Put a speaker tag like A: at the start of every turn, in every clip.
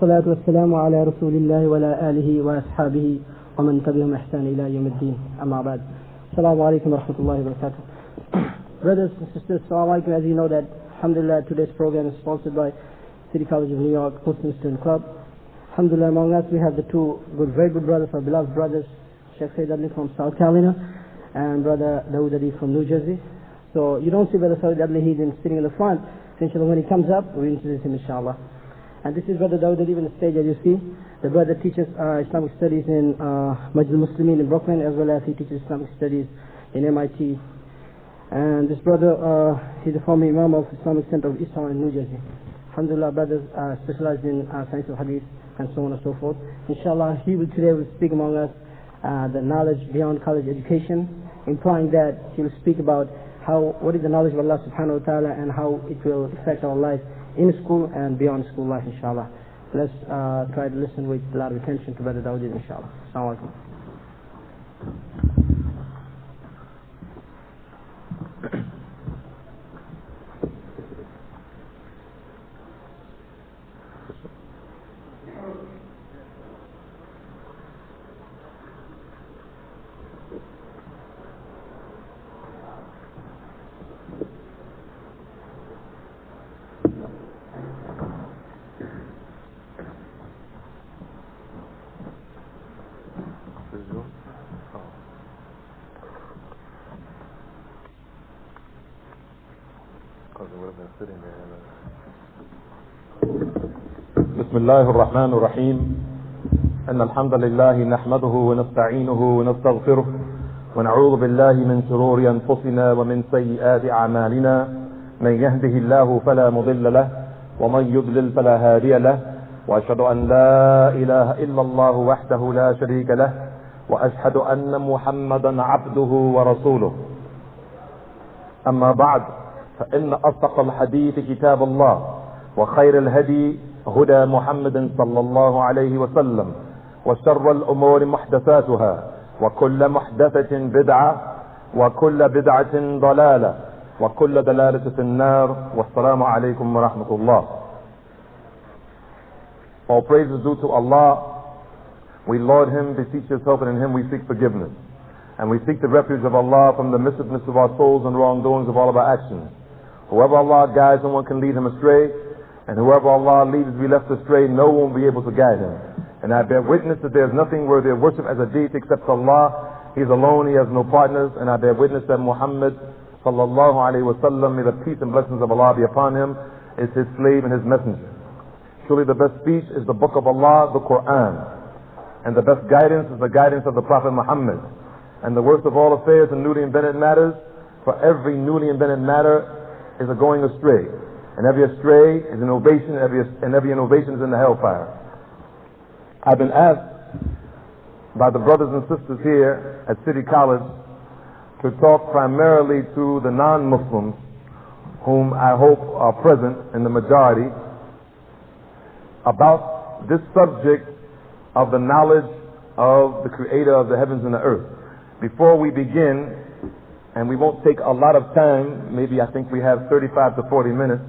A: والصلاة والسلام على رسول الله وعلى آله وأصحابه ومن تبعهم إحسان إلى يوم الدين أما بعد. Assalamu alaikum wa rahmatullahi wa barakatuh. Brothers and sisters, Assalamu alaikum. As you know that, alhamdulillah, today's program is sponsored by City College of New York Muslim Student Club. Alhamdulillah, among us we have the two very good brothers, our beloved brothers, Sheikh Sayyid Adib from South Carolina and brother Dawud from New Jersey. So you don't see brother Sayyid Adib, he's sitting in the front. So inshallah, when he comes up, we'll introduce him inshallah. And this is brother Dawud on the stage, as you see. The brother teaches Islamic studies in Majlis Muslimin in Brooklyn, as well as he teaches Islamic studies in MIT. And this brother, he's the former Imam of Islamic Center of Islam in New Jersey. Alhamdulillah, brothers specialized in science of hadith and so on and so forth. Inshallah, he today will speak among us the knowledge beyond college education, implying that he will speak about what is the knowledge of Allah subhanahu wa ta'ala and how it will affect our life in school and beyond school life, inshallah. Let's try to listen with a lot of attention to brother Dawud, inshallah. Assalamu alaikum.
B: بسم الله الرحمن الرحيم. إن الحمد لله نحمده ونستعينه ونستغفره ونعوذ بالله من شرور أنفسنا ومن سيئات أعمالنا. من يهده الله فلا مضل له ومن يضلل فلا هادي له، وأشهد أن لا إله إلا الله وحده لا شريك له، وأشهد أن محمدا عبده ورسوله. أما بعد، فإن أصدق الحديث كتاب الله، وخير الهدي هدى محمد صلى الله عليه وسلم، وشر الأمور محدثاتها، وكل محدثة بدعة، وكل بدعة ضلالة، وكل دلالة في النار. والسلام عليكم ورحمة الله. All praise is due to Allah. We laud Him, beseech His help, and in Him we seek forgiveness. And we seek the refuge of Allah from the mischievousness of our souls and wrongdoings of all of our actions. Whoever Allah guides, no one can lead him astray. And whoever Allah leads to be left astray, no one will be able to guide him. And I bear witness that there is nothing worthy of worship as a deity except Allah. He is alone, He has no partners. And I bear witness that Muhammad sallallahu alayhi wa sallam, may the peace and blessings of Allah be upon him, is His slave and His messenger. Surely the best speech is the book of Allah, the Qur'an. And the best guidance is the guidance of the Prophet Muhammad. And the worst of all affairs and newly invented matters, for every newly invented matter is a going astray. And every astray is innovation, and every innovation is in the hellfire. I've been asked by the brothers and sisters here at City College to talk primarily to the non-Muslims, whom I hope are present in the majority, about this subject of the knowledge of the Creator of the heavens and the earth. Before we begin, and we won't take a lot of time, maybe I think we have 35 to 40 minutes,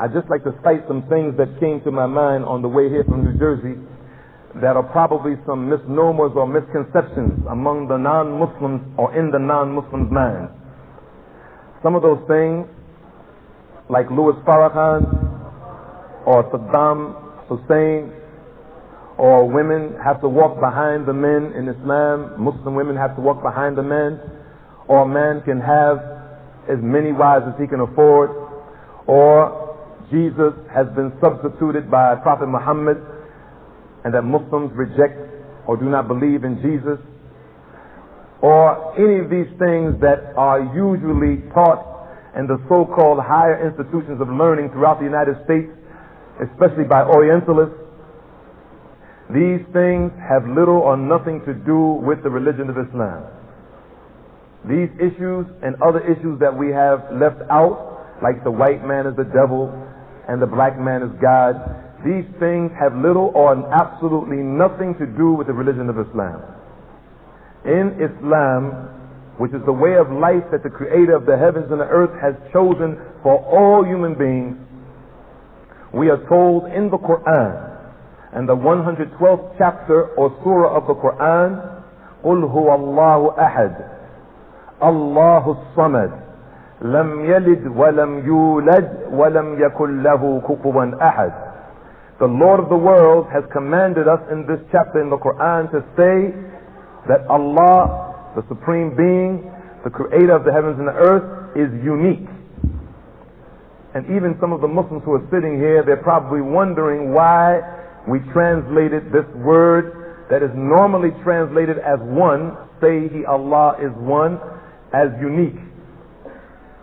B: I'd just like to cite some things that came to my mind on the way here from New Jersey that are probably some misnomers or misconceptions among the non-Muslims or in the non-Muslims' minds. Some of those things, like Louis Farrakhan or Saddam Hussein, or women have to walk behind the men in Islam, Muslim women have to walk behind the men, or a man can have as many wives as he can afford, or Jesus has been substituted by Prophet Muhammad, and that Muslims reject or do not believe in Jesus, or any of these things that are usually taught in the so-called higher institutions of learning throughout the United States, especially by Orientalists. These things have little or nothing to do with the religion of Islam. These issues and other issues that we have left out, like the white man is the devil and the black man is God, these things have little or absolutely nothing to do with the religion of Islam. In Islam, which is the way of life that the Creator of the heavens and the earth has chosen for all human beings, we are told in the Qur'an and the 112th chapter or surah of the Qur'an, قُلْ هُوَ اللَّهُ أَحَدٌ اللَّهُ الصَّمَدُ لَمْ يَلِدْ وَلَمْ يُولَدْ وَلَمْ يَكُنْ لَهُ كُفُوًا أَحَدٌ. The Lord of the world has commanded us in this chapter in the Qur'an to say that Allah, the Supreme Being, the Creator of the heavens and the earth, is unique. And even some of the Muslims who are sitting here, they're probably wondering why we translated this word that is normally translated as one, say He, Allah is one, as unique.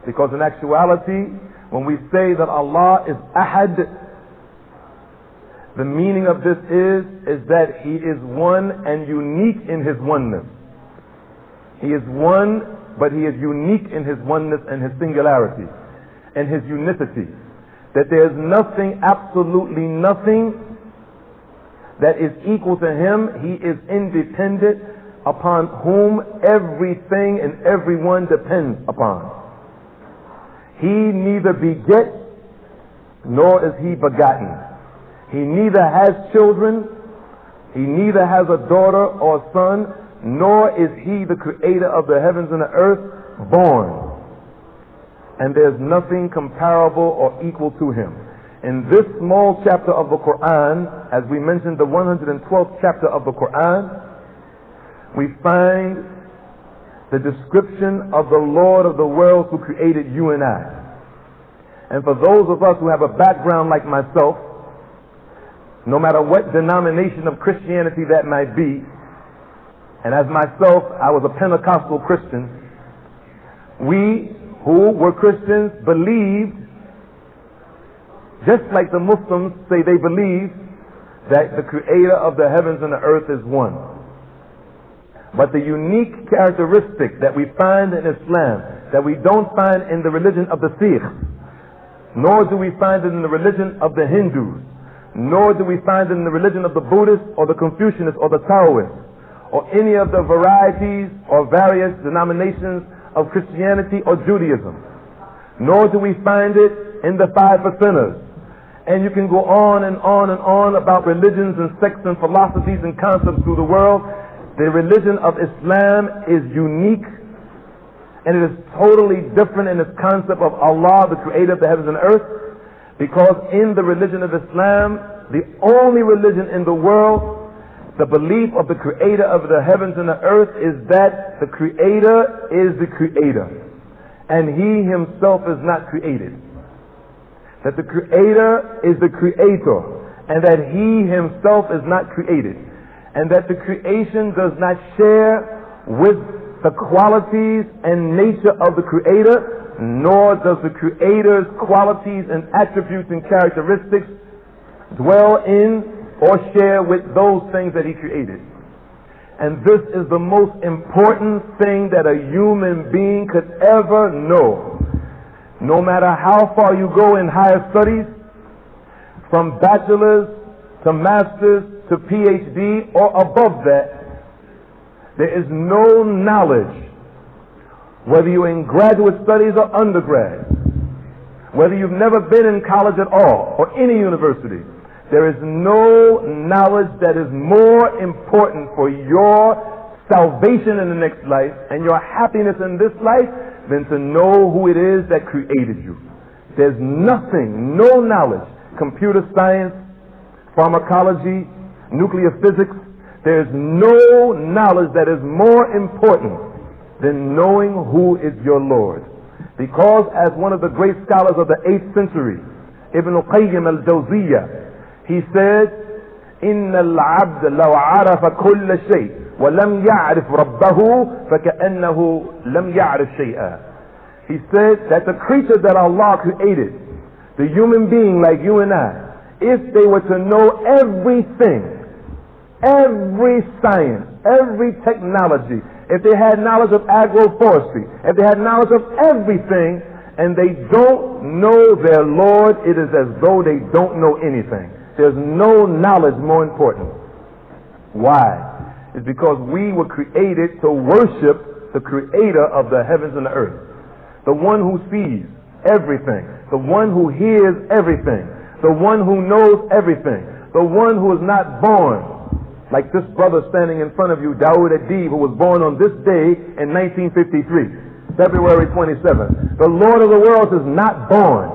B: Because in actuality, when we say that Allah is Ahad, the meaning of this is that He is one and unique in His oneness. He is one, but He is unique in His oneness and His singularity and His unicity. That there is nothing, absolutely nothing, that is equal to Him. He is independent, upon whom everything and everyone depends upon. He neither begets nor is He begotten. He neither has children, He neither has a daughter or son, nor is He, the Creator of the heavens and the earth, born. And there's nothing comparable or equal to Him. In this small chapter of the Qur'an, as we mentioned, the 112th chapter of the Qur'an, we find the description of the Lord of the world who created you and I. And for those of us who have a background like myself, no matter what denomination of Christianity that might be, and as myself, I was a Pentecostal Christian, we who were Christians believed, just like the Muslims say they believe, that the Creator of the heavens and the earth is one. But the unique characteristic that we find in Islam, that we don't find in the religion of the Sikhs, nor do we find it in the religion of the Hindus, nor do we find it in the religion of the Buddhists or the Confucianists or the Taoists, or any of the varieties or various denominations of Christianity or Judaism, nor do we find it in the 5%ers. And you can go on and on and on about religions and sects and philosophies and concepts through the world. The religion of Islam is unique, and it is totally different in its concept of Allah, the Creator of the heavens and earth, because in the religion of Islam, the only religion in the world, the belief of the Creator of the heavens and the earth is that the Creator is the Creator, and He Himself is not created. That the Creator is the Creator, and that He Himself is not created. And that the creation does not share with the qualities and nature of the Creator, nor does the Creator's qualities and attributes and characteristics dwell in or share with those things that He created. And this is the most important thing that a human being could ever know. No matter how far you go in higher studies, from bachelor's to master's to PhD or above that, there is no knowledge, whether you're in graduate studies or undergrad, whether you've never been in college at all or any university, there is no knowledge that is more important for your salvation in the next life and your happiness in this life than to know who it is that created you. There's nothing, no knowledge, computer science, pharmacology, nuclear physics, there's no knowledge that is more important than knowing who is your Lord. Because as one of the great scholars of the 8th century, Ibn Qayyim al-Jawziyah, he said, إِنَّ الْعَبْدَ لَوْ عَرَفَ كُلَّ شَيْءٍ وَلَمْ يَعْرِفْ رَبَّهُ فَكَأَنَّهُ لَمْ يَعْرِفْ شَيْئًا. He said that the creature that Allah created, the human being like you and I, if they were to know everything, every science, every technology, if they had knowledge of agroforestry, if they had knowledge of everything, and they don't know their Lord, it is as though they don't know anything. There's no knowledge more important. Why? It's because we were created to worship the Creator of the heavens and the earth, the one who sees everything, the one who hears everything, the one who knows everything, the one who is not born. Like this brother standing in front of you, Dawud Adib, who was born on this day in 1953, February 27th. The Lord of the world is not born.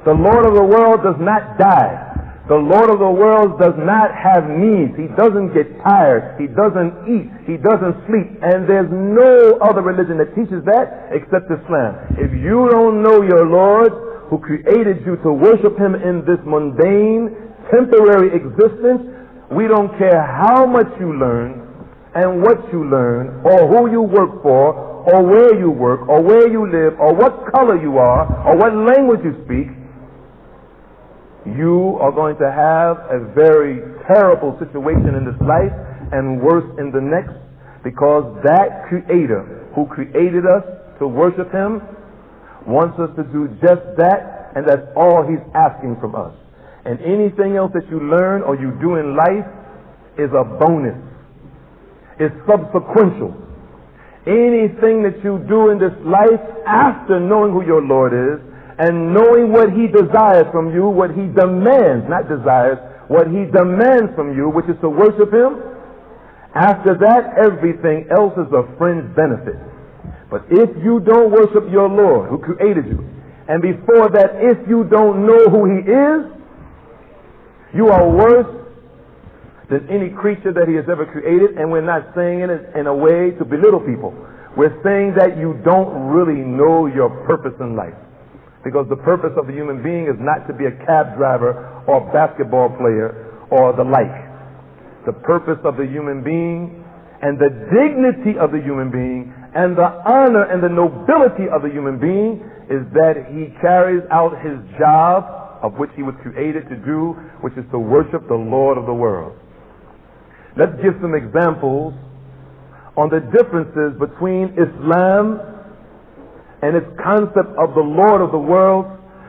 B: The Lord of the world does not die. The Lord of the world does not have needs. He doesn't get tired. He doesn't eat. He doesn't sleep. And there's no other religion that teaches that except Islam. If you don't know your Lord who created you to worship Him in this mundane, temporary existence, we don't care how much you learn and what you learn or who you work for or where you work or where you live or what color you are or what language you speak. You are going to have a very terrible situation in this life and worse in the next, because that Creator who created us to worship Him wants us to do just that, and that's all He's asking from us. And anything else that you learn or you do in life is a bonus. It's subsequential. Anything that you do in this life after knowing who your Lord is and knowing what He desires from you, what He demands, not desires, what He demands from you, which is to worship Him, after that, everything else is a fringe benefit. But if you don't worship your Lord who created you, and before that, if you don't know who He is, you are worse than any creature that He has ever created. And we're not saying it in a way to belittle people. We're saying that you don't really know your purpose in life. Because the purpose of the human being is not to be a cab driver or a basketball player or the like. The purpose of the human being and the dignity of the human being and the honor and the nobility of the human being is that he carries out his job of which he was created to do, which is to worship the Lord of the world. Let's give some examples on the differences between Islam and its concept of the Lord of the world,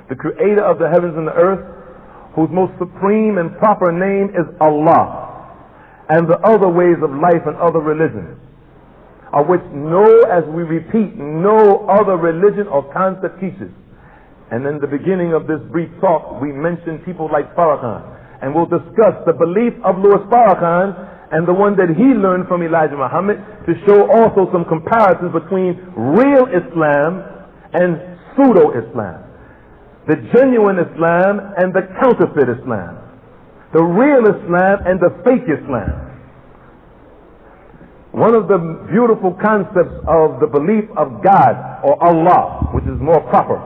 B: the creator of the heavens and the earth, whose most supreme and proper name is Allah, and the other ways of life and other religions, of which as we repeat, no other religion or concept teaches. And in the beginning of this brief talk, we mentioned people like Farrakhan, and we'll discuss the belief of Louis Farrakhan and the one that he learned from Elijah Muhammad, to show also some comparisons between real Islam and pseudo-Islam, the genuine Islam and the counterfeit Islam, the real Islam and the fake Islam. One of the beautiful concepts of the belief of God, or Allah, which is more proper,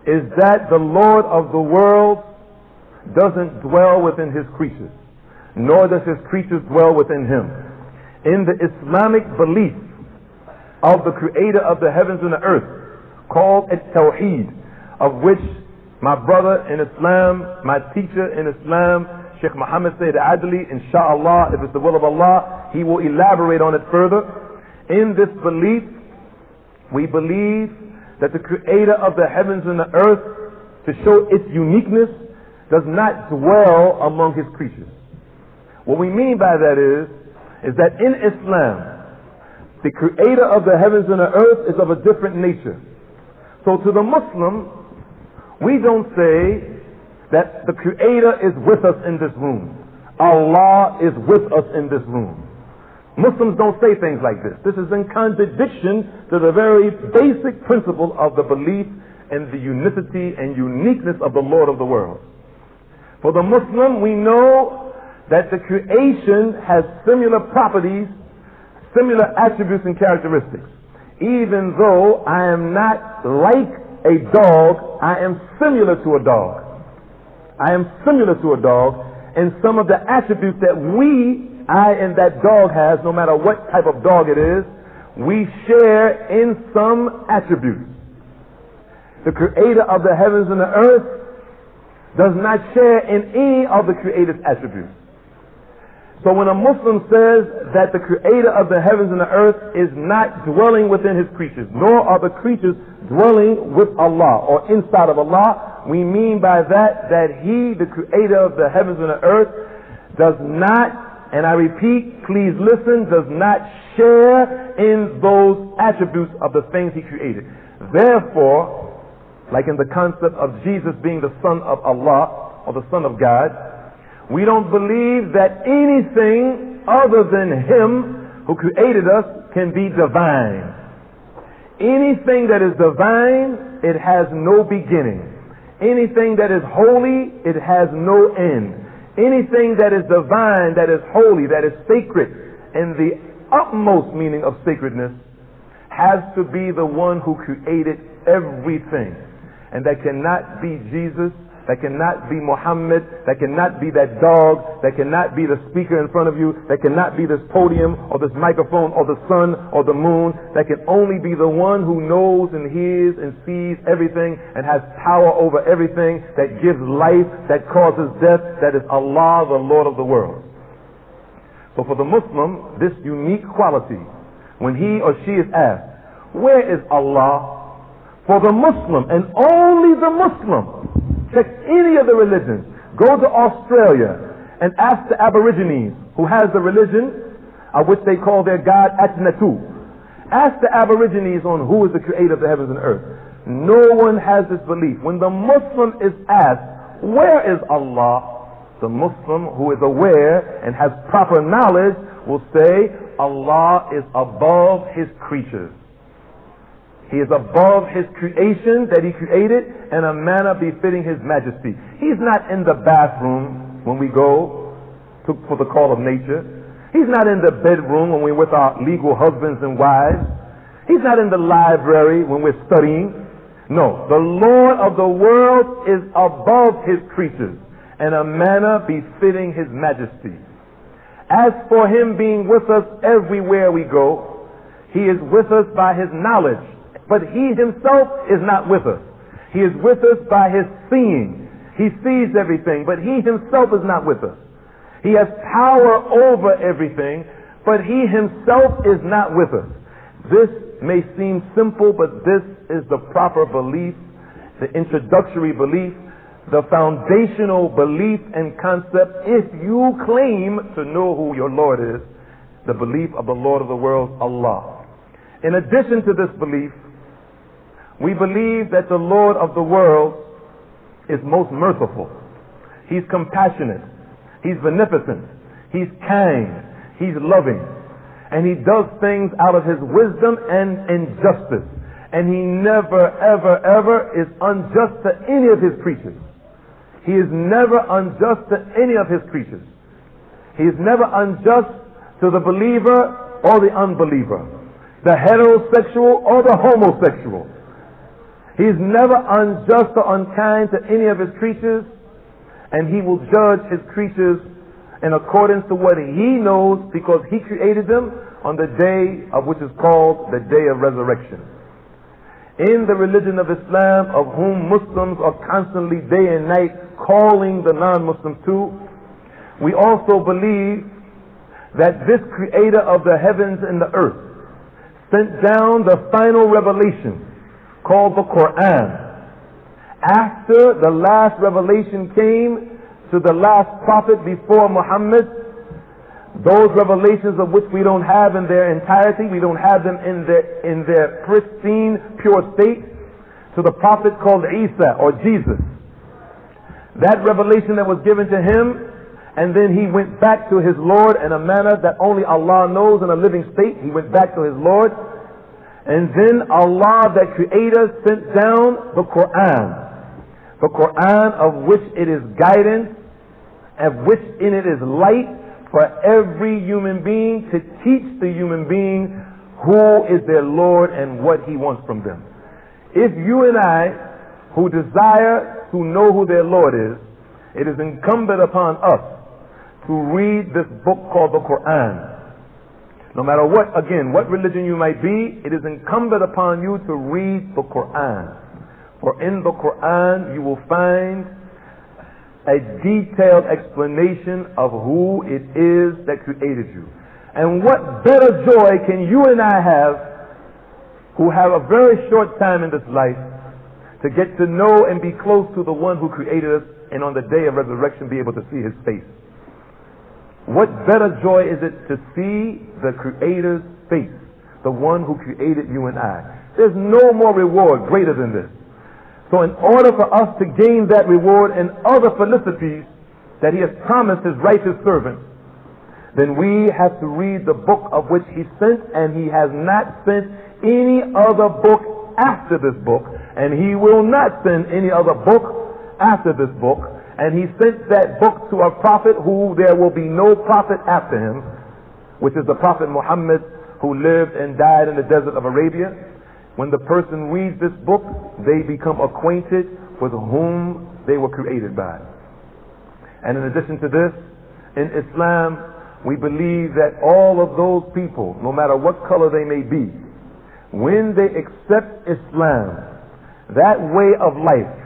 B: is that the Lord of the world doesn't dwell within His creatures, nor does His creatures dwell within Him. In the Islamic belief of the creator of the heavens and the earth, called At-Tawheed, of which my brother in Islam, my teacher in Islam, Sheikh Muhammad Sayyid Adli, inshallah, if it's the will of Allah, he will elaborate on it further. In this belief, we believe that the creator of the heavens and the earth, to show its uniqueness, does not dwell among His creatures. What we mean by that is that in Islam, the creator of the heavens and the earth is of a different nature. So to the Muslim, we don't say that the creator is with us in this room. Allah is with us in this room. Muslims don't say things like this. This is in contradiction to the very basic principle of the belief in the unicity and uniqueness of the Lord of the world. For the Muslim, we know that the creation has similar properties, similar attributes and characteristics. Even though I am not like a dog, I am similar to a dog. I am similar to a dog in some of the attributes that I and that dog has, no matter what type of dog it is, we share in some attributes. The creator of the heavens and the earth does not share in any of the creator's attributes. So when a Muslim says that the creator of the heavens and the earth is not dwelling within His creatures, nor are the creatures dwelling with Allah or inside of Allah, we mean by that He, the creator of the heavens and the earth, does not, and I repeat, please listen, does not share in those attributes of the things He created. Therefore, like in the concept of Jesus being the Son of Allah or the Son of God, We don't believe that anything other than Him who created us can be divine. Anything that is divine, it has no beginning. Anything that is holy, it has no end. Anything that is divine, that is holy, that is sacred, in the utmost meaning of sacredness, has to be the one who created everything. And that cannot be Jesus, that cannot be Muhammad, that cannot be that dog, that cannot be the speaker in front of you, that cannot be this podium or this microphone or the sun or the moon. That can only be the one who knows and hears and sees everything and has power over everything, that gives life, that causes death. That is Allah, the Lord of the world. So for the Muslim, this unique quality, when he or she is asked, where is Allah? For the Muslim, and only the Muslim, check any of the religions. Go to Australia and ask the Aborigines, who has the religion of which they call their God Atnatu. Ask the Aborigines on who is the creator of the heavens and earth. No one has this belief. When the Muslim is asked, where is Allah? The Muslim who is aware and has proper knowledge will say, Allah is above His creatures. He is above His creation that He created in a manner befitting His majesty. He's not in the bathroom when we go for the call of nature. He's not in the bedroom when we're with our legal husbands and wives. He's not in the library when we're studying. No, the Lord of the world is above His creatures in a manner befitting His majesty. As for Him being with us everywhere we go, He is with us by His knowledge. But He Himself is not with us. He is with us by His seeing. He sees everything, but He Himself is not with us. He has power over everything, but He Himself is not with us. This may seem simple, but this is the proper belief, the introductory belief, the foundational belief and concept if you claim to know who your Lord is, the belief of the Lord of the world, Allah. In addition to this belief, we believe that the Lord of the world is most merciful. He's compassionate. He's beneficent. He's kind. He's loving. And He does things out of His wisdom and injustice. And He never, ever, ever is unjust to any of His creatures. He is never unjust to any of His creatures. He is never unjust to the believer or the unbeliever, the heterosexual or the homosexual. He is never unjust or unkind to any of His creatures, and He will judge His creatures in accordance to what He knows, because He created them on the day of which is called the day of resurrection. In the religion of Islam, of whom Muslims are constantly day and night calling the non-Muslims to, we also believe that this creator of the heavens and the earth sent down the final revelation called the Qur'an. After the last revelation came to the last prophet before Muhammad, those revelations of which we don't have in their entirety, we don't have them in their pristine, pure state, to the prophet called Isa or Jesus. That revelation that was given to him, and then he went back to his Lord in a manner that only Allah knows in a living state. He went back to his Lord. And then Allah, that creator, sent down the Qur'an. The Qur'an of which it is guidance, of which in it is light for every human being, to teach the human being who is their Lord and what He wants from them. If you and I, who desire to know who their Lord is, it is incumbent upon us to read this book called the Qur'an. No matter what, again, what religion you might be, it is incumbent upon you to read the Qur'an. For in the Qur'an you will find a detailed explanation of who it is that created you. And what better joy can you and I have, who have a very short time in this life, to get to know and be close to the one who created us, and on the day of resurrection be able to see His face. What better joy is it to see the Creator's face, the one who created you and I? There's no more reward greater than this. So in order for us to gain that reward and other felicities that He has promised His righteous servants, then we have to read the book of which He sent, and He has not sent any other book after this book, and He will not send any other book after this book. And He sent that book to a prophet who there will be no prophet after him, which is the Prophet Muhammad, who lived and died in the desert of Arabia. When the person reads this book, they become acquainted with whom they were created by. And in addition to this, in Islam, we believe that all of those people, no matter what color they may be, when they accept Islam, that way of life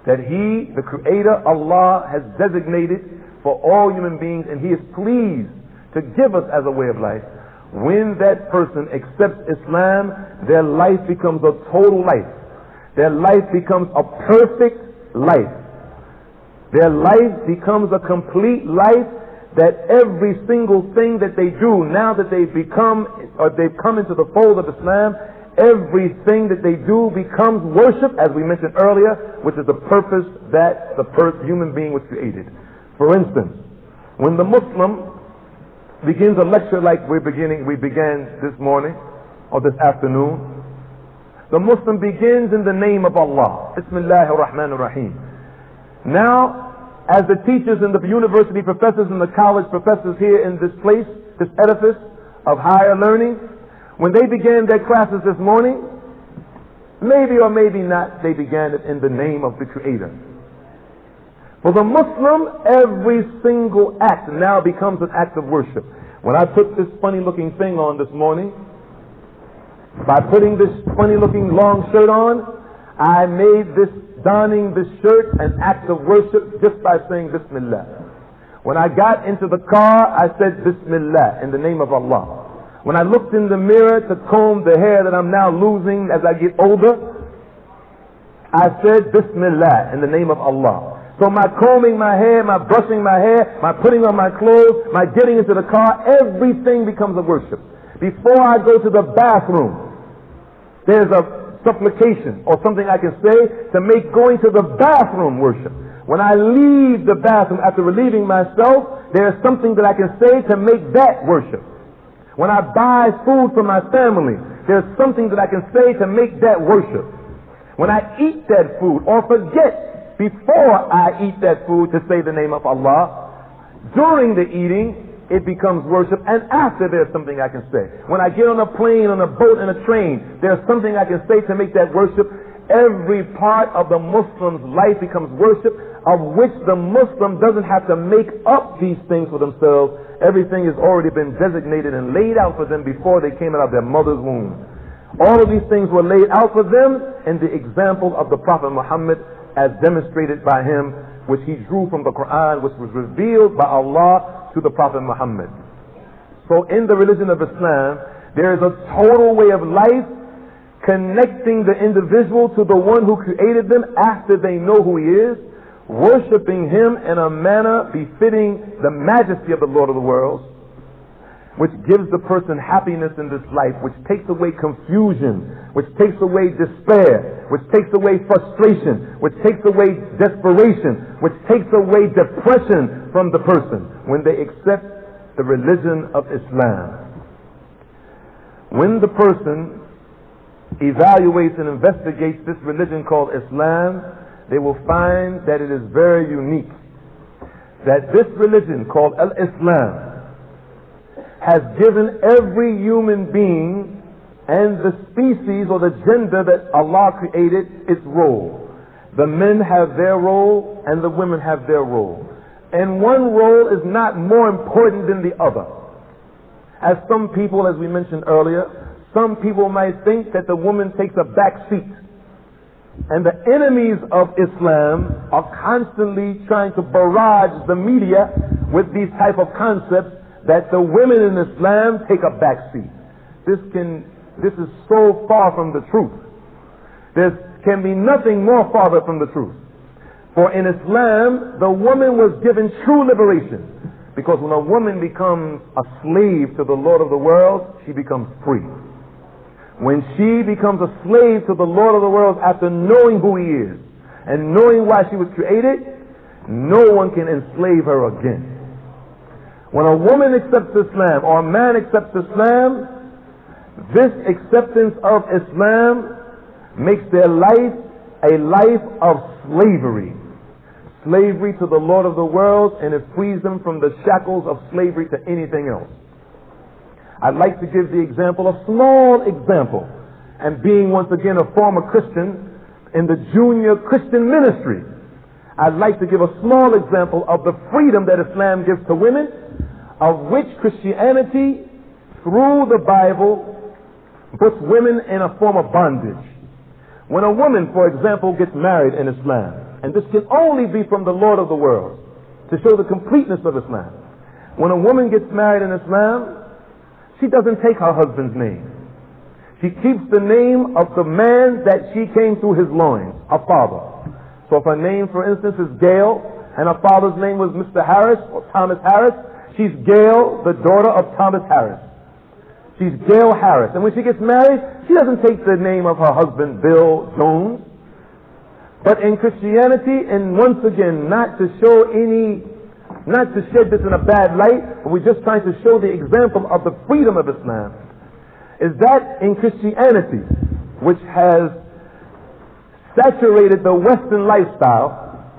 B: that He, the Creator, Allah, has designated for all human beings, and He is pleased to give us as a way of life, when that person accepts Islam, their life becomes a total life. Their life becomes a perfect life. Their life becomes a complete life, that every single thing that they do, now that they've become, or they've come into the fold of Islam, everything that they do becomes worship, as we mentioned earlier, which is the purpose that the human being was created. For instance, when the Muslim begins a lecture like we began this morning or this afternoon, the Muslim begins in the name of Allah. Bismillahir Rahmanir Rahim. Now, as the teachers and the university professors and the college professors here in this place, this edifice of higher learning, when they began their classes this morning, maybe or maybe not, they began it in the name of the Creator. For the Muslim, every single act now becomes an act of worship. When I put this funny looking thing on this morning, by putting this funny looking long shirt on, I made donning this shirt an act of worship just by saying Bismillah. When I got into the car, I said Bismillah, in the name of Allah. When I looked in the mirror to comb the hair that I'm now losing as I get older, I said Bismillah, in the name of Allah. So my combing my hair, my brushing my hair, my putting on my clothes, my getting into the car, everything becomes a worship. Before I go to the bathroom, there's a supplication or something I can say to make going to the bathroom worship. When I leave the bathroom after relieving myself, there's something that I can say to make that worship. When I buy food for my family, there's something that I can say to make that worship. When I eat that food or forget before I eat that food to say the name of Allah, during the eating, it becomes worship, and after there's something I can say. When I get on a plane, on a boat, and a train, there's something I can say to make that worship. Every part of the Muslim's life becomes worship, of which the Muslim doesn't have to make up these things for themselves. Everything has already been designated and laid out for them before they came out of their mother's womb. All of these things were laid out for them in the example of the Prophet Muhammad, as demonstrated by him, which he drew from the Qur'an, which was revealed by Allah to the Prophet Muhammad. So in the religion of Islam, there is a total way of life connecting the individual to the one who created them after they know who he is, worshiping him in a manner befitting the majesty of the Lord of the worlds, which gives the person happiness in this life, which takes away confusion, which takes away despair, which takes away frustration, which takes away desperation, which takes away depression from the person when they accept the religion of Islam. When the person evaluates and investigates this religion called Islam, they will find that it is very unique. That this religion called Al-Islam has given every human being and the species or the gender that Allah created its role. The men have their role and the women have their role. And one role is not more important than the other. As some people, as we mentioned earlier, some people might think that the woman takes a back seat. And the enemies of Islam are constantly trying to barrage the media with these type of concepts that the women in Islam take a back seat. This is so far from the truth. There can be nothing more farther from the truth. For in Islam, the woman was given true liberation. Because when a woman becomes a slave to the Lord of the world, she becomes free. When she becomes a slave to the Lord of the world after knowing who he is and knowing why she was created, no one can enslave her again. When a woman accepts Islam or a man accepts Islam, this acceptance of Islam makes their life a life of slavery. Slavery to the Lord of the world, and it frees them from the shackles of slavery to anything else. I'd like to give the example, a small example, and being once again a former Christian in the junior Christian ministry, I'd like to give a small example of the freedom that Islam gives to women, of which Christianity, through the Bible, puts women in a form of bondage. When a woman, for example, gets married in Islam, and this can only be from the Lord of the world, to show the completeness of Islam. When a woman gets married in Islam, she doesn't take her husband's name. She keeps the name of the man that she came through his loins, her father. So if her name, for instance, is Gail, and her father's name was Mr. Harris or Thomas Harris, she's Gail, the daughter of Thomas Harris. She's Gail Harris. And when she gets married, she doesn't take the name of her husband, Bill Jones. But in Christianity, and once again, not to shed this in a bad light, but we're just trying to show the example of the freedom of Islam, is that in Christianity, which has saturated the Western lifestyle,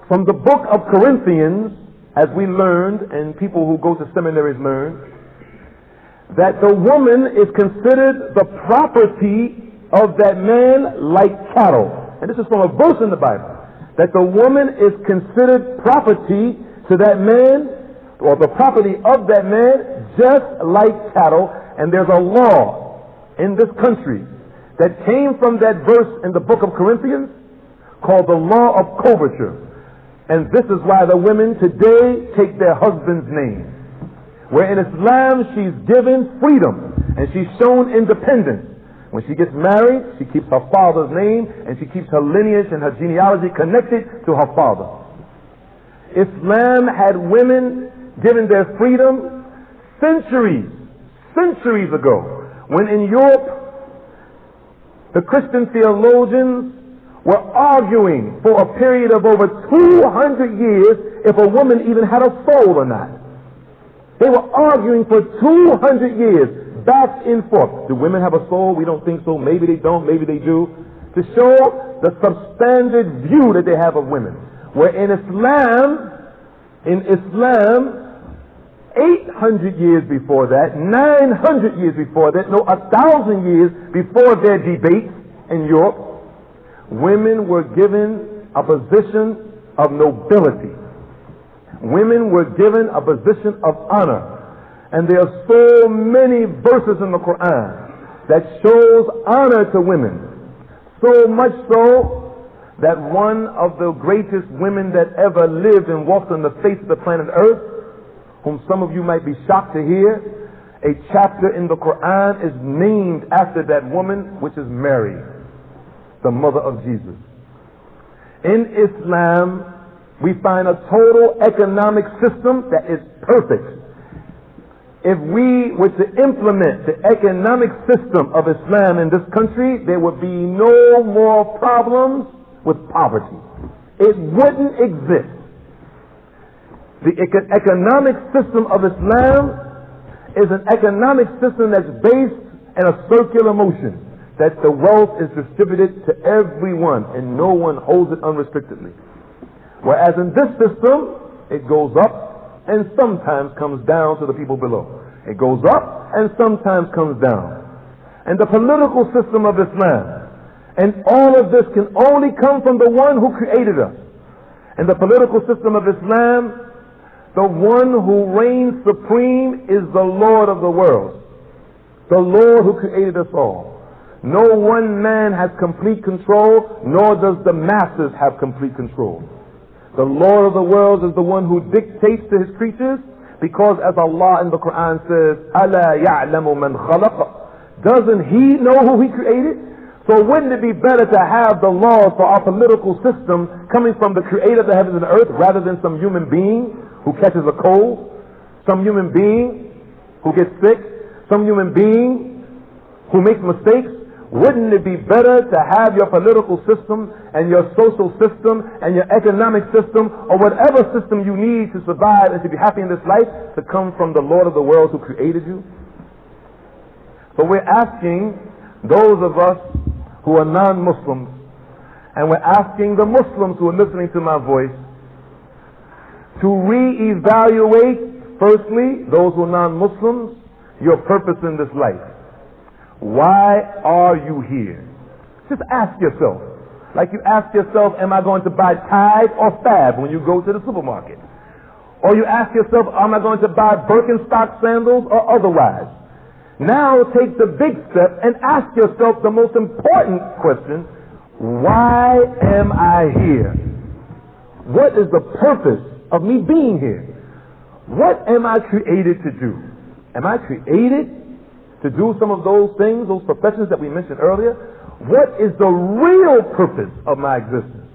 B: from the book of Corinthians, as we learned, and people who go to seminaries learn, that the woman is considered the property of that man like cattle. And this is from a verse in the Bible, that the woman is considered property to that man, or the property of that man, just like cattle. And there's a law in this country that came from that verse in the book of Corinthians called the law of coverture. And this is why the women today take their husband's name. Where in Islam she's given freedom and she's shown independence. When she gets married, she keeps her father's name and she keeps her lineage and her genealogy connected to her father. Islam had women given their freedom centuries ago, when in Europe the Christian theologians were arguing for a period of over 200 years if a woman even had a soul or not. They were arguing for 200 years, back and forth. Do women have a soul? We don't think so. Maybe they don't, maybe they do. To show the substandard view that they have of women. Where in Islam, 800 years before that, 900 years before that, no, 1,000 years before their debates in Europe, women were given a position of nobility. Women were given a position of honor. And there are so many verses in the Qur'an that shows honor to women. So much so that one of the greatest women that ever lived and walked on the face of the planet Earth, whom some of you might be shocked to hear, a chapter in the Qur'an is named after that woman, which is Mary, the mother of Jesus. In Islam, we find a total economic system that is perfect. If we were to implement the economic system of Islam in this country, there would be no more problems with poverty. It wouldn't exist. The economic system of Islam is an economic system that's based in a circular motion, that the wealth is distributed to everyone and no one holds it unrestrictedly. Whereas in this system, it goes up and sometimes comes down to the people below. It goes up and sometimes comes down. And the political system of Islam, and all of this can only come from the one who created us. In the political system of Islam, the one who reigns supreme is the Lord of the world, the Lord who created us all. No one man has complete control, nor does the masses have complete control. The Lord of the world is the one who dictates to his creatures, because as Allah in the Qur'an says, أَلَا يَعْلَمُ مَنْ خَلَقَ, doesn't he know who he created? So wouldn't it be better to have the laws for our political system coming from the creator of the heavens and the earth, rather than some human being who catches a cold, some human being who gets sick, some human being who makes mistakes? Wouldn't it be better to have your political system and your social system and your economic system or whatever system you need to survive and to be happy in this life to come from the Lord of the world who created you? But we're asking those of us who are non-Muslims, and we're asking the Muslims who are listening to my voice to reevaluate, firstly, those who are non-Muslims, your purpose in this life. Why are you here? Just ask yourself. Like you ask yourself, am I going to buy Tide or Fab when you go to the supermarket? Or you ask yourself, am I going to buy Birkenstock sandals or otherwise? Now take the big step and ask yourself the most important question: why am I here? What is the purpose of me being here? What am I created to do? Am I created to do some of those things, those professions that we mentioned earlier? What is the real purpose of my existence?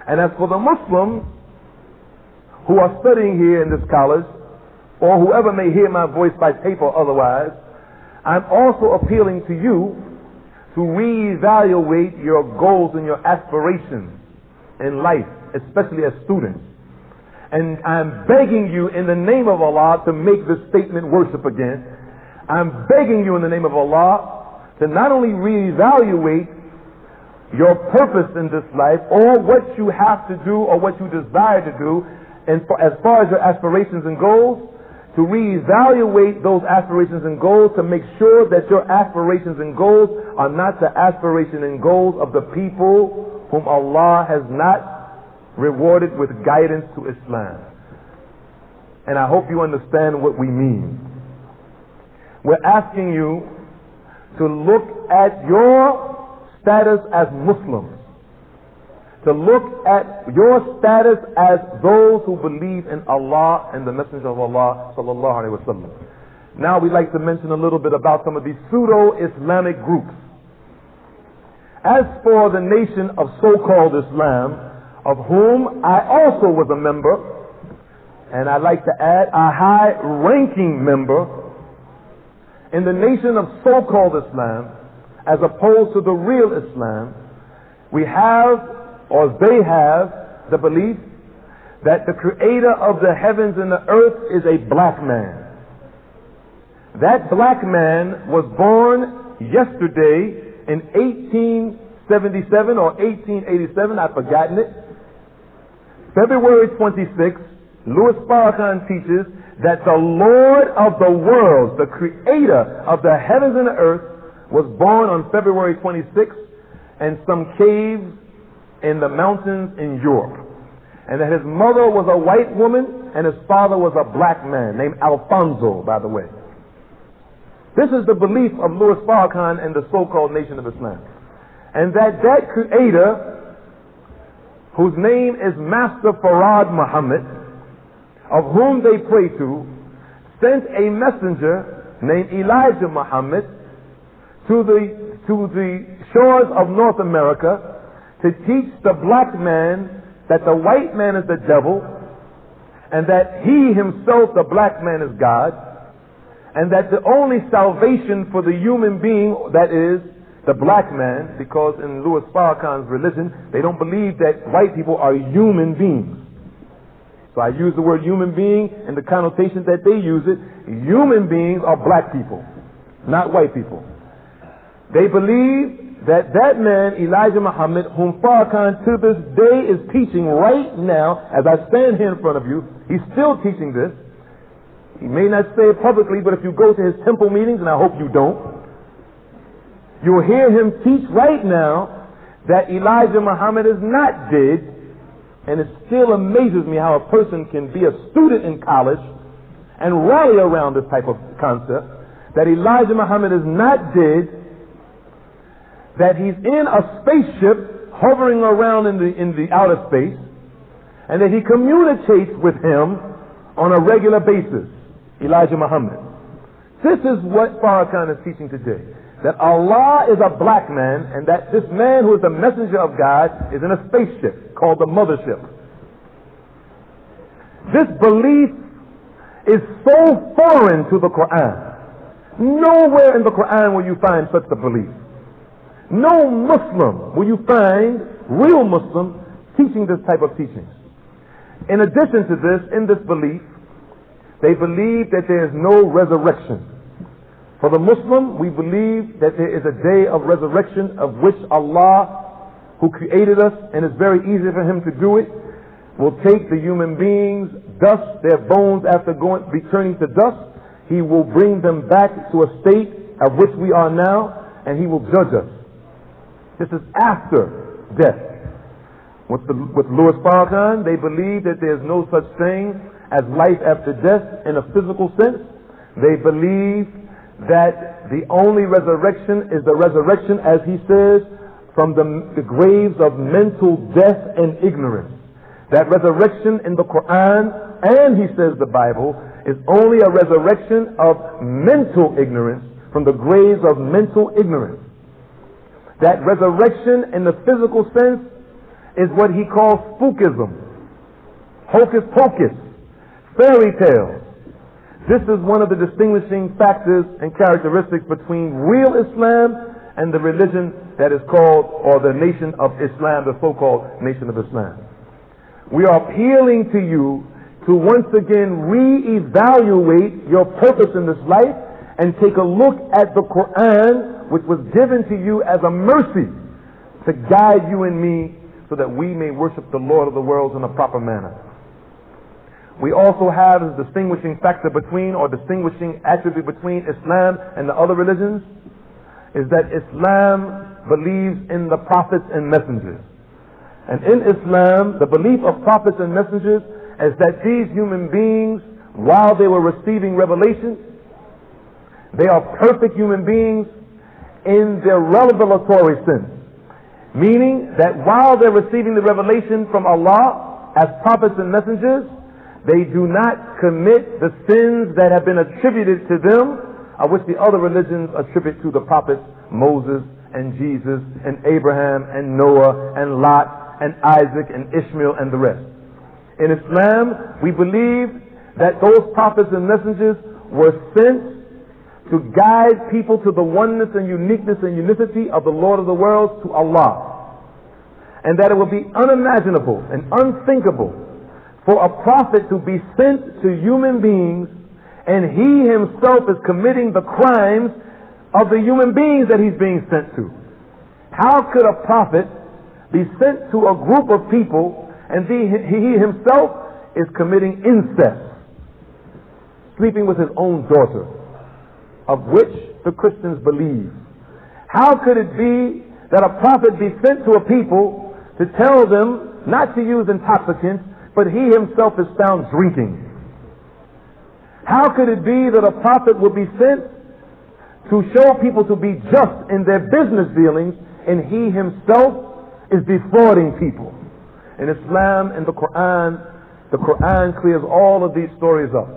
B: And as for the Muslims who are studying here in this college, or whoever may hear my voice by tape or otherwise, I'm also appealing to you to reevaluate your goals and your aspirations in life, especially as students. And I'm begging you in the name of Allah to make this statement worship again. I'm begging you in the name of Allah to not only reevaluate your purpose in this life or what you have to do or what you desire to do, and as far as your aspirations and goals, to reevaluate those aspirations and goals to make sure that your aspirations and goals are not the aspirations and goals of the people whom Allah has not rewarded with guidance to Islam. And I hope you understand what we mean. We're asking you to look at your status as Muslims, to look at your status as those who believe in Allah and the Messenger of Allah sallallahu alaihi wasallam. Now we'd like to mention a little bit about some of these pseudo-Islamic groups. As for the nation of so-called Islam, of whom I also was a member, and I'd like to add a high-ranking member, in the nation of so-called Islam, as opposed to the real Islam, we have, or they have, the belief that the creator of the heavens and the earth is a black man. That black man was born yesterday in 1877 or 1887, I've forgotten it. February 26th, Louis Farrakhan teaches that the Lord of the world, the creator of the heavens and the earth, was born on February 26th in some caves in the mountains in Europe. And that his mother was a white woman and his father was a black man named Alfonso, by the way. This is the belief of Louis Farrakhan and the so-called Nation of Islam. And that creator, whose name is Master Farad Muhammad, of whom they pray to, sent a messenger named Elijah Muhammad to the shores of North America to teach the black man that the white man is the devil, and that he himself, the black man, is God, and that the only salvation for the human being, that is the black man, because in Louis Farrakhan's religion they don't believe that white people are human beings. So I use the word human being in the connotation that they use it. Human beings are black people, not white people. They believe that man, Elijah Muhammad, whom Farrakhan to this day is teaching right now, as I stand here in front of you, he's still teaching this. He may not say it publicly, but if you go to his temple meetings, and I hope you don't, you'll hear him teach right now that Elijah Muhammad is not dead. And it still amazes me how a person can be a student in college and rally around this type of concept, that Elijah Muhammad is not dead, that he's in a spaceship hovering around in the outer space, and that he communicates with him on a regular basis, Elijah Muhammad. This is what Farrakhan is teaching today, that Allah is a black man, and that this man who is the messenger of God is in a spaceship called the mothership. This belief is so foreign to the Qur'an. Nowhere in the Qur'an will you find such a belief. No Muslim will you find, real Muslim, teaching this type of teachings. In addition to this, in this belief, they believe that there is no resurrection. For the Muslim, we believe that there is a day of resurrection of which Allah, who created us, and it's very easy for Him to do it, will take the human beings, dust, their bones after returning to dust. He will bring them back to a state of which we are now, and He will judge us. This is after death. With Louis Farrakhan, they believe that there's no such thing as life after death in a physical sense. They believe that the only resurrection is the resurrection, as he says, from the graves of mental death and ignorance. That resurrection in the Qur'an, and he says the Bible, is only a resurrection of mental ignorance, from the graves of mental ignorance. That resurrection in the physical sense is what he calls spookism, hocus pocus, fairy tales. This is one of the distinguishing factors and characteristics between real Islam and the religion that is called, or the nation of Islam, the so-called nation of Islam. We are appealing to you to once again reevaluate your purpose in this life and take a look at the Qur'an, which was given to you as a mercy to guide you and me so that we may worship the Lord of the worlds in a proper manner. We also have a distinguishing factor between, or distinguishing attribute between Islam and the other religions, is that Islam believes in the prophets and messengers. And in Islam, the belief of prophets and messengers is that these human beings, while they were receiving revelation, they are perfect human beings in their revelatory sense. Meaning that while they're receiving the revelation from Allah as prophets and messengers, they do not commit the sins that have been attributed to them, of which the other religions attribute to the prophets Moses and Jesus and Abraham and Noah and Lot and Isaac and Ishmael and the rest. In Islam, we believe that those prophets and messengers were sent to guide people to the oneness and uniqueness and unicity of the Lord of the worlds, to Allah. And that it would be unimaginable and unthinkable for a prophet to be sent to human beings and he himself is committing the crimes of the human beings that he's being sent to. How could a prophet be sent to a group of people and he himself is committing incest, sleeping with his own daughter, of which the Christians believe? How could it be that a prophet be sent to a people to tell them not to use intoxicants, but he himself is found drinking? How could it be that a prophet would be sent to show people to be just in their business dealings and he himself is defrauding people? In Islam and the Qur'an clears all of these stories up,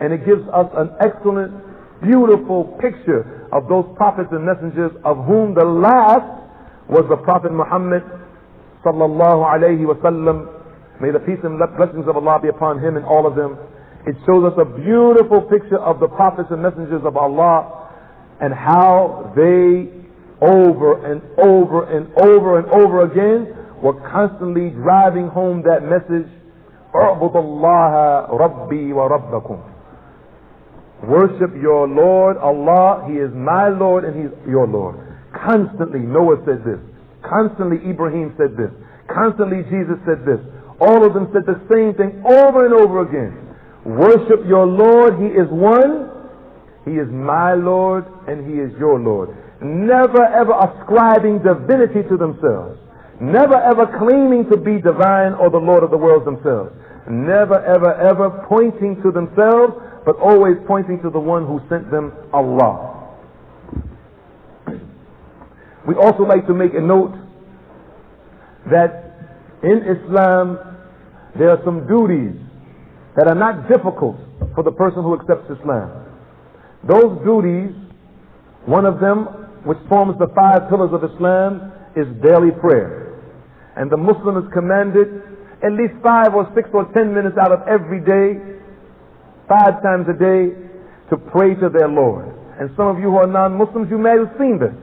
B: and it gives us an excellent, beautiful picture of those prophets and messengers, of whom the last was the Prophet Muhammad sallallahu alayhi wasallam. May the peace and blessings of Allah be upon him and all of them. It shows us a beautiful picture of the prophets and messengers of Allah, and how they over and over and over and over again were constantly driving home that message, U'budullaha Rabbi wa Rabbakum. Worship your Lord Allah, He is my Lord and He's your Lord. Constantly Noah said this, constantly Ibrahim said this, constantly Jesus said this. All of them said the same thing over and over again. Worship your Lord, He is one, He is my Lord and He is your Lord. Never ever ascribing divinity to themselves. Never ever claiming to be divine or the Lord of the worlds themselves. Never ever ever pointing to themselves, but always pointing to the one who sent them, Allah. We also like to make a note that in Islam there are some duties that are not difficult for the person who accepts Islam. Those duties, one of them, which forms the 5 pillars of Islam, is daily prayer. And the Muslim is commanded at least 5 or 6 or 10 minutes out of every day, 5 times a day, to pray to their Lord. And some of you who are non-Muslims, you may have seen this.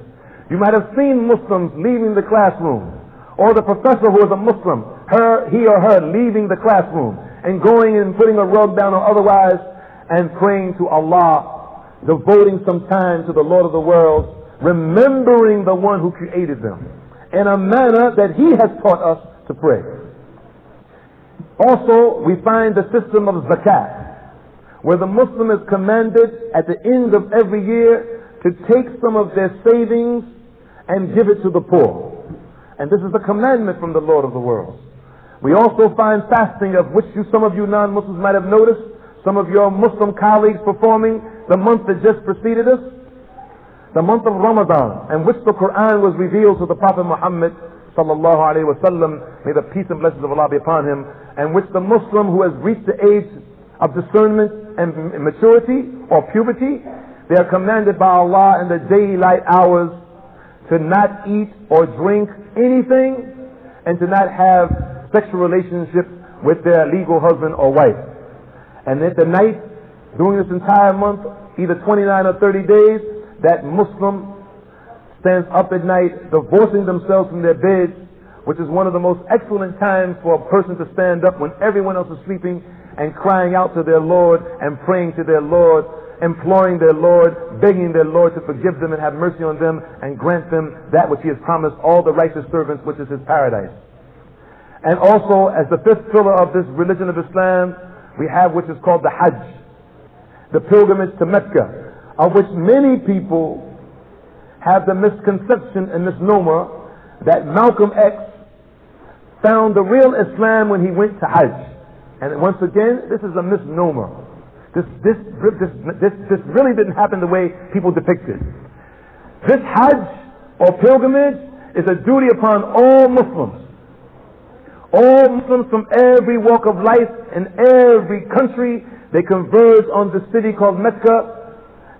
B: You might have seen Muslims leaving the classroom, or the professor who is a Muslim, he or her leaving the classroom and going and putting a rug down or otherwise and praying to Allah, devoting some time to the Lord of the worlds, remembering the one who created them in a manner that He has taught us to pray. Also, we find the system of zakat, where the Muslim is commanded at the end of every year to take some of their savings and give it to the poor. And this is a commandment from the Lord of the worlds. We also find fasting, of which some of you non-Muslims might have noticed, some of your Muslim colleagues performing the month that just preceded us, the month of Ramadan, in which the Qur'an was revealed to the Prophet Muhammad sallallahu alaihi wasallam, may the peace and blessings of Allah be upon him, and which the Muslim who has reached the age of discernment and maturity or puberty, they are commanded by Allah in the daylight hours to not eat or drink anything and to not have sexual relationships with their legal husband or wife. And at the night, during this entire month, either 29 or 30 days, that Muslim stands up at night divorcing themselves from their beds, which is one of the most excellent times for a person to stand up when everyone else is sleeping and crying out to their Lord and praying to their Lord, imploring their Lord, begging their Lord to forgive them and have mercy on them and grant them that which He has promised all the righteous servants, which is His paradise. And also, as the fifth pillar of this religion of Islam, we have which is called the Hajj, the pilgrimage to Mecca, of which many people have the misconception and misnomer that Malcolm X found the real Islam when he went to Hajj. And once again, this is a misnomer. This really didn't happen the way people depict it. This Hajj or pilgrimage is a duty upon all Muslims. All Muslims from every walk of life in every country, they converge on the city called Mecca.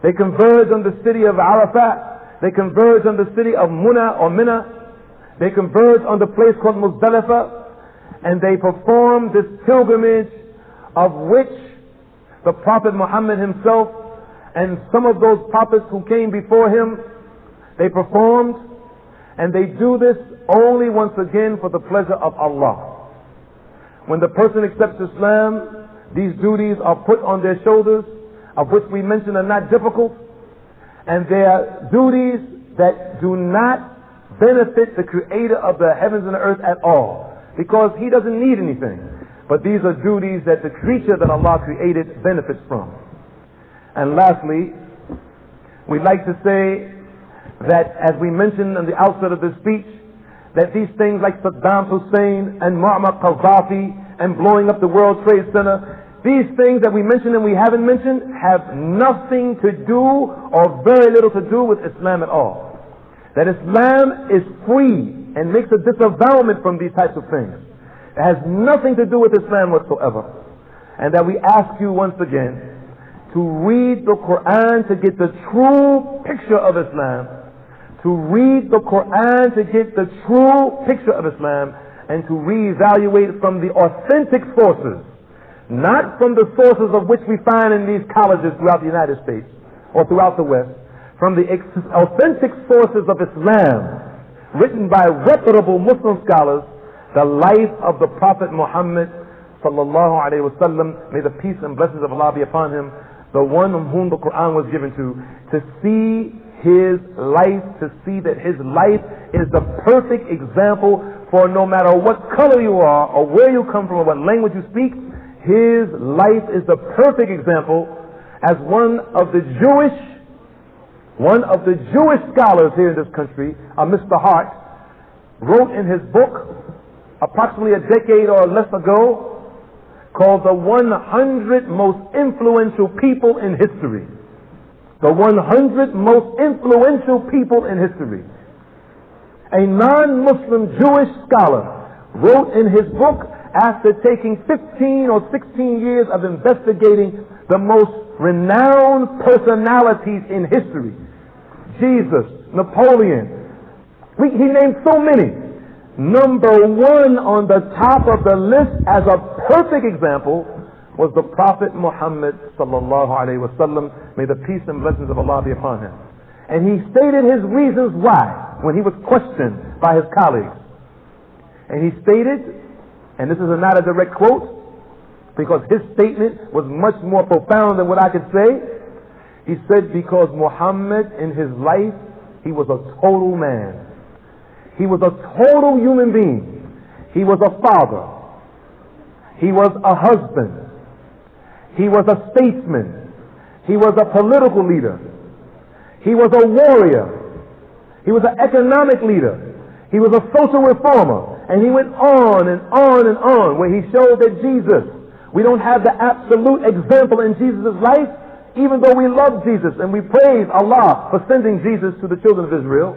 B: They converge on the city of Arafat. They converge on the city of Muna or Mina. They converge on the place called Muzdalifah. And they perform this pilgrimage of which the Prophet Muhammad himself and some of those prophets who came before him, they performed, and they do this only once again for the pleasure of Allah. When the person accepts Islam, these duties are put on their shoulders, of which we mentioned are not difficult, and they are duties that do not benefit the Creator of the heavens and the earth at all, because He doesn't need anything. But these are duties that the creature that Allah created benefits from. And lastly, we'd like to say that, as we mentioned in the outset of this speech, that these things like Saddam Hussein and Muammar Gaddafi and blowing up the World Trade Center, these things that we mentioned and we haven't mentioned have nothing to do or very little to do with Islam at all. That Islam is free and makes a disavowalment from these types of things. It has nothing to do with Islam whatsoever. And that we ask you once again to read the Qur'an to get the true picture of Islam, to read the Qur'an to get the true picture of Islam, and to reevaluate from the authentic sources, not from the sources of which we find in these colleges throughout the United States or throughout the West, from the authentic sources of Islam, written by reputable Muslim scholars, the life of the Prophet Muhammad sallallahu alaihi wasallam, may the peace and blessings of Allah be upon him, the one whom the Qur'an was given to see his life, to see that his life is the perfect example for no matter what color you are or where you come from or what language you speak, his life is the perfect example. As one of the Jewish scholars here in this country, Mr. Hart, wrote in his book approximately a decade or less ago, called The 100 Most Influential People in History. The 100 Most Influential People in History. A non-Muslim Jewish scholar wrote in his book, after taking 15 or 16 years of investigating the most renowned personalities in history, Jesus, Napoleon, he named so many. Number one on the top of the list as a perfect example was the Prophet Muhammad sallallahu alaihi wasallam. May the peace and blessings of Allah be upon him. And he stated his reasons why when he was questioned by his colleagues. And he stated, and this is not a direct quote, because his statement was much more profound than what I could say. He said, because Muhammad in his life, he was a total man. He was a total human being. He was a father. He was a husband. He was a statesman. He was a political leader. He was a warrior. He was an economic leader. He was a social reformer. And he went on and on and on, where he showed that Jesus, we don't have the absolute example in Jesus' life, even though we love Jesus and we praise Allah for sending Jesus to the children of Israel.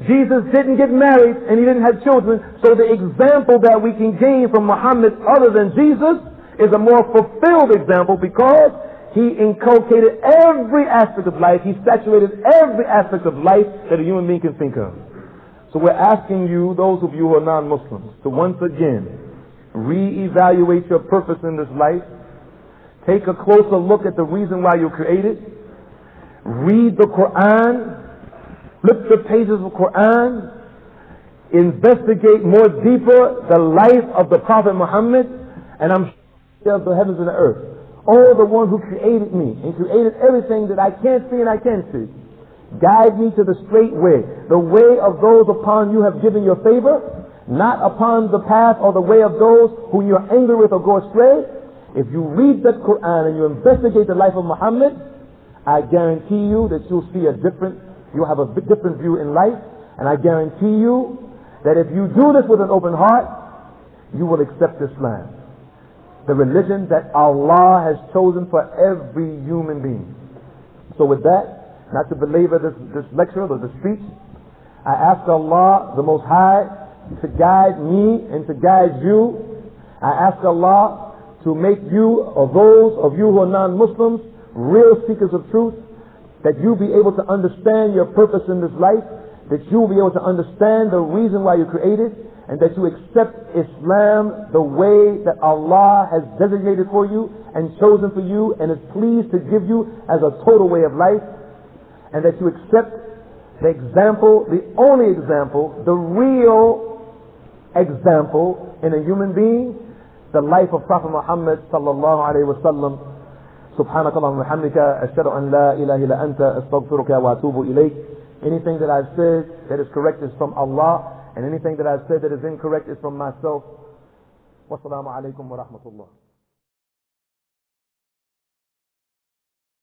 B: Jesus didn't get married and he didn't have children, so the example that we can gain from Muhammad other than Jesus is a more fulfilled example, because he inculcated every aspect of life. He saturated every aspect of life that a human being can think of. So we're asking you, those of you who are non-Muslims, to once again reevaluate your purpose in this life. Take a closer look at the reason why you're created. Read the Qur'an. Flip the pages of the Qur'an. Investigate more deeper the life of the Prophet Muhammad. And I'm sure of the heavens and the earth. Oh, the one who created me and created everything that I can't see and I can see. Guide me to the straight way, the way of those upon you have given your favor, not upon the path or the way of those whom you're angry with or go astray. If you read the Qur'an and you investigate the life of Muhammad, I guarantee you that you'll have a different view in life. And I guarantee you that if you do this with an open heart, you will accept Islam, the religion that Allah has chosen for every human being. So with that, not to belabor this lecture or this speech, I ask Allah, the Most High, to guide me and to guide you. I ask Allah to make you, or those of you who are non-Muslims, real seekers of truth, that you be able to understand your purpose in this life, that you will be able to understand the reason why you're created, and that you accept Islam the way that Allah has designated for you and chosen for you and is pleased to give you as a total way of life, and that you accept the example, the only example, the real example in a human being, the life of Prophet Muhammad sallallahu alayhi wa sallam. سبحانك اللهم وبحمدك أشهد أن لا إله إلا أنت أستغفرك وأتوب إليك. Anything that I've said that is correct is from Allah, and anything that I've said that is incorrect is from myself. Wassalamu alaikum wa rahmatullah.